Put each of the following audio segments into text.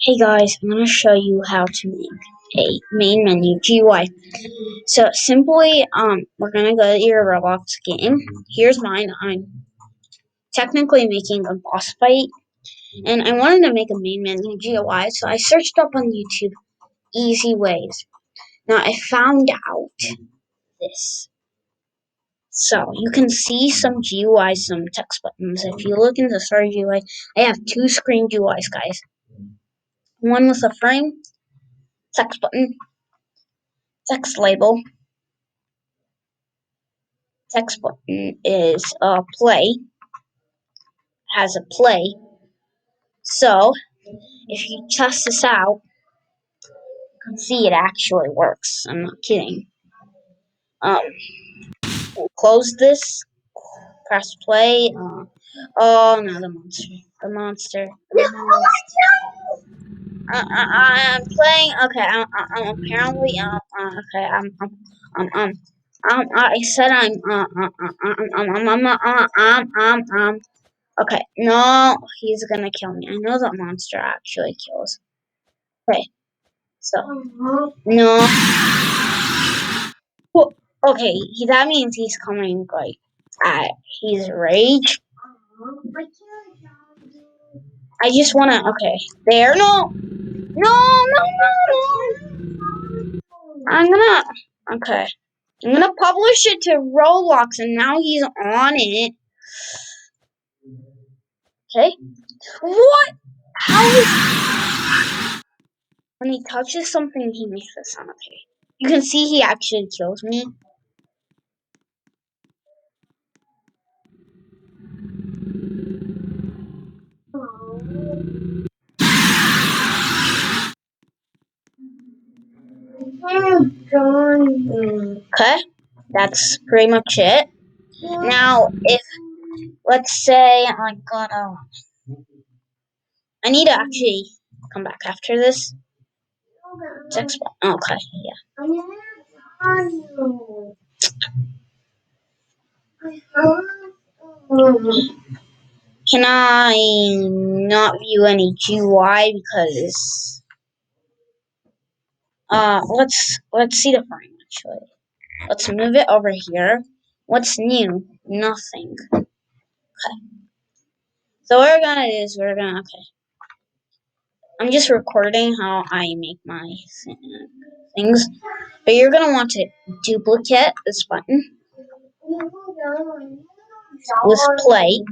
Hey guys, I'm going to show you how to make a main menu GUI. So simply, we're going to go to your Roblox game. Here's mine. I'm technically making a boss fight, and I wanted to make a main menu GUI, so I searched up on YouTube easy ways. Now I found out this. So you can see some GUIs, some text buttons. If you look into Story GUI, I have two screen GUIs, guys. One with a frame, text button, text label. Text button is play, has a play. So if you test this out, you can see it actually works. I'm not kidding. Um, we'll close this, press play. Oh no, the monster, the monster. I'm playing. Okay, I'm apparently. Okay, I said Okay, no, he's gonna kill me. I know that monster actually kills. Okay, so no. Well, okay, that means he's coming like he's rage. I just wanna. Okay, there. No, no, no, no, no. I'm gonna. Okay, I'm gonna publish it to Roblox, and now he's on it. Okay, what? How is when he touches something, he makes the sound. Okay, you can see he actually kills me. Okay, that's pretty much it. Now, if let's say I need to actually come back after this. Text. Okay, yeah. Can I not view any GUI because let's see the frame actually. Let's move it over here. What's new? Nothing. Okay. So what we're gonna do is okay. I'm just recording how I make my things, but you're gonna want to duplicate this button with play.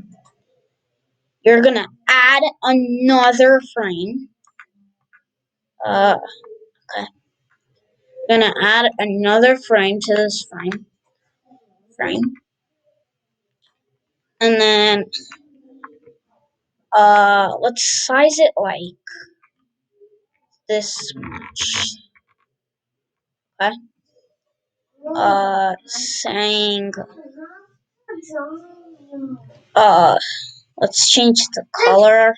You're gonna add another frame. Okay. You're gonna add another frame to this frame, and then let's size it like this much. Okay. Saying let's change the color.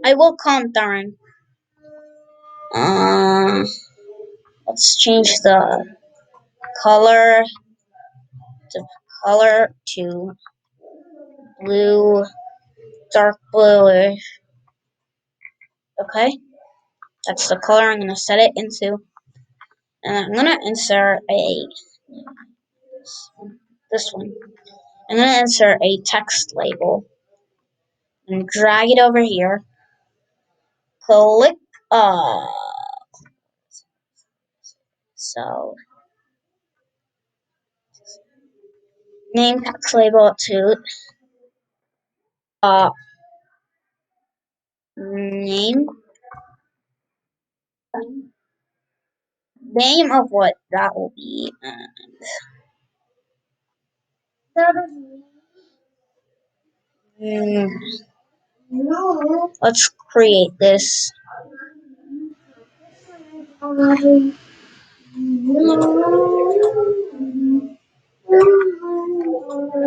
I will calm down. Let's change the color to blue, dark bluish. Okay, that's the color I'm gonna set it into, and I'm gonna insert this one. I'm gonna insert a text label and drag it over here. Click so name text label to name of what that will be. Mm, let's create this.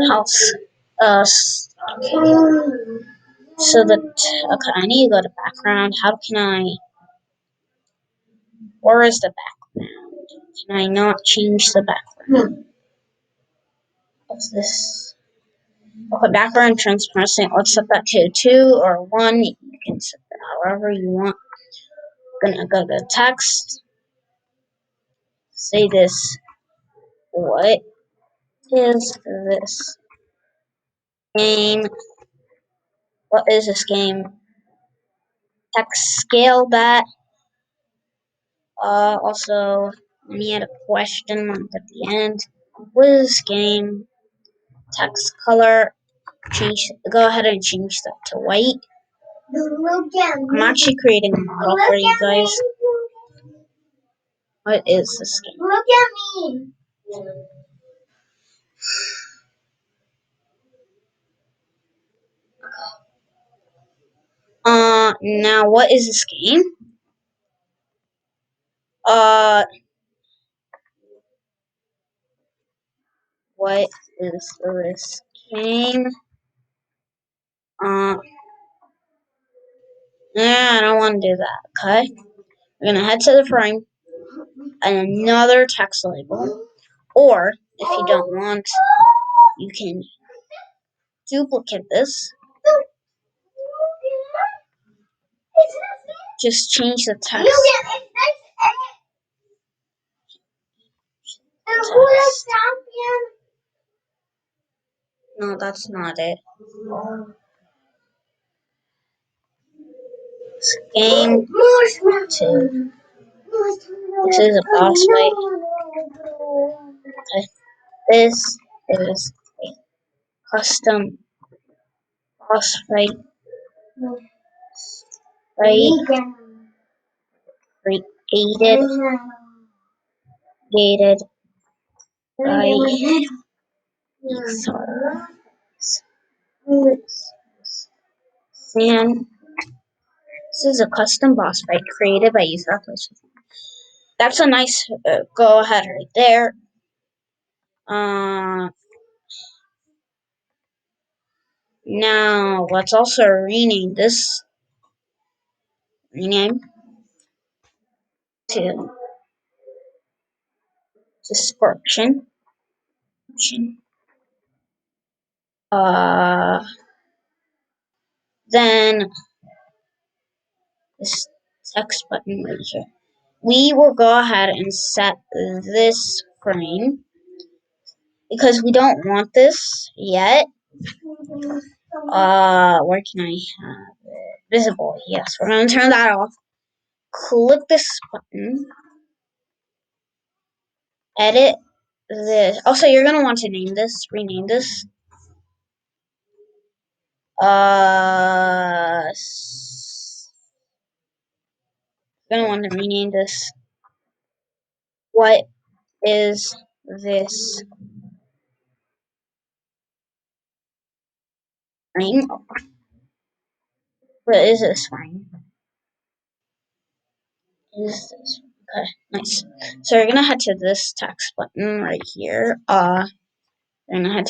House. Okay. So okay, I need to go to background. How can I? Where is the background? Can I not change the background of this? Okay, background transparency. Let's set that to 2 or 1. You can set that however you want. Gonna go to text. Say this. What is this game? What is this game? Text scale that. Also, let me add a question mark at the end. What is this game? Text color. Go ahead and change that to white. I'm actually creating a model for you guys. What is this game? Look at me. Now what is this game? What is this game? I don't want to do that, okay? We're gonna head to the frame and another text label. Or, if you don't want, you can duplicate this. Just change the text. No, that's not it. Game 2. This is a boss fight. Okay. This is a custom boss fight. Created by and this is a custom boss fight created by Ether. That's a nice go ahead right there. Now let's also rename this. Rename to description. Then this text button right here. We will go ahead and set this frame because we don't want this yet. Where can I have it? Visible. Yes, we're gonna turn that off. Click this button. Edit this. Also, you're gonna want to name this. Rename this. You're gonna want to rename this. What is this frame? What is this frame? Is this okay? Nice. So we're gonna head to this text button right here. We're gonna head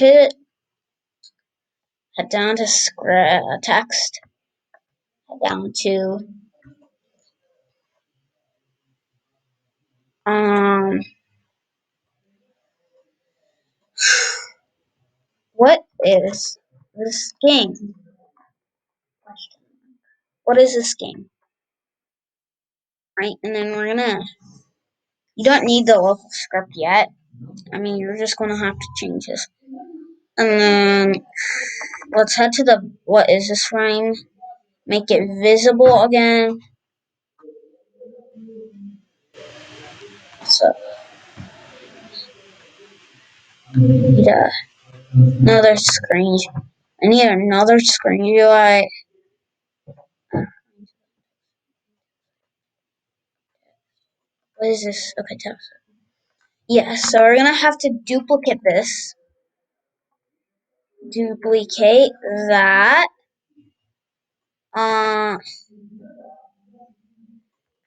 down to text. Head down to what is this game? What is this game? Right, and then we're gonna. You don't need the local script yet. I mean, you're just gonna have to change this. And then let's head to the what is this frame? Make it visible again. So yeah, another screen. I need another screen UI. What is this? Okay, text. Yeah, so we're gonna have to duplicate this. Duplicate that.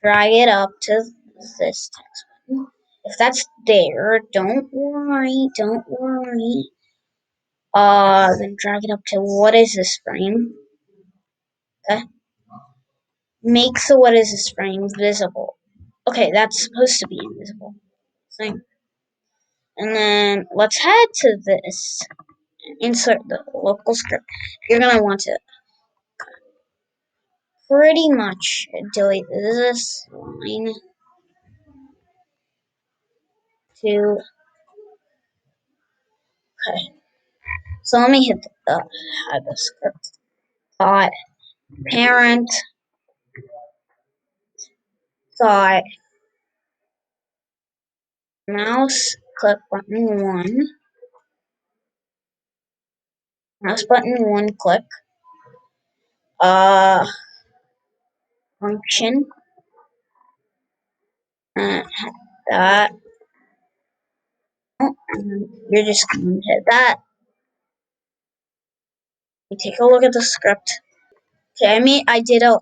Drag it up to this text button. If that's there, don't worry. Then drag it up to what is this frame? Okay. Make the what is this frame visible. Okay, that's supposed to be invisible. Thing. And then let's head to this insert the local script. You're gonna want to pretty much delete this line to. Okay. So let me hit the script. Dot parent dot mouse click button 1. Mouse button 1 click. Function. That. Oh, and you're just going to hit that. You take a look at the script. Okay, I did a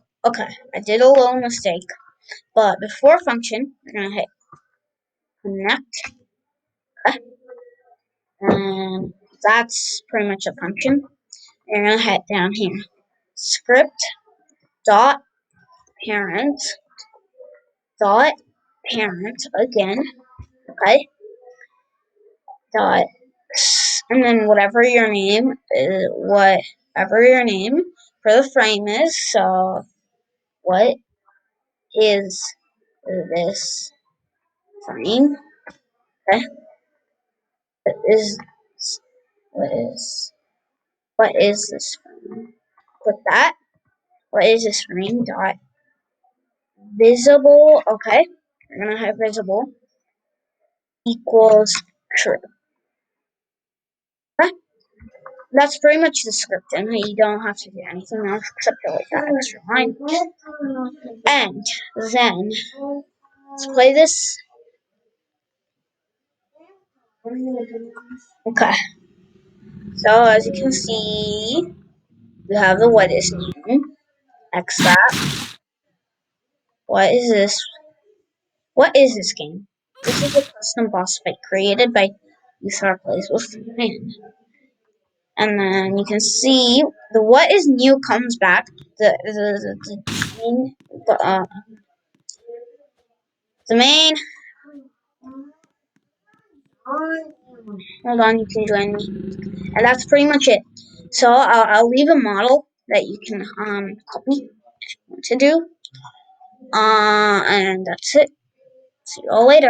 little mistake. But before function, we're gonna hit connect, and that's pretty much a function. You're gonna hit down here, script dot parent dot parent again, okay, dot, and then whatever your name for the frame is. So what is this frame? Okay, is what is what is this frame? Click that. What is this frame? Dot visible. Okay, we're gonna have visible equals true. Okay, that's pretty much the script, and you don't have to do anything else except delete that extra line. And then let's play this. Okay, so as you can see, we have the what is new. X that. What is this? What is this game? This is a custom boss fight created by Uthar Plays with Fan. And then you can see the what is new comes back. The main. Hold on, you can join me, and that's pretty much it. So I'll leave a model that you can copy if you want to do. And that's it. See you all later.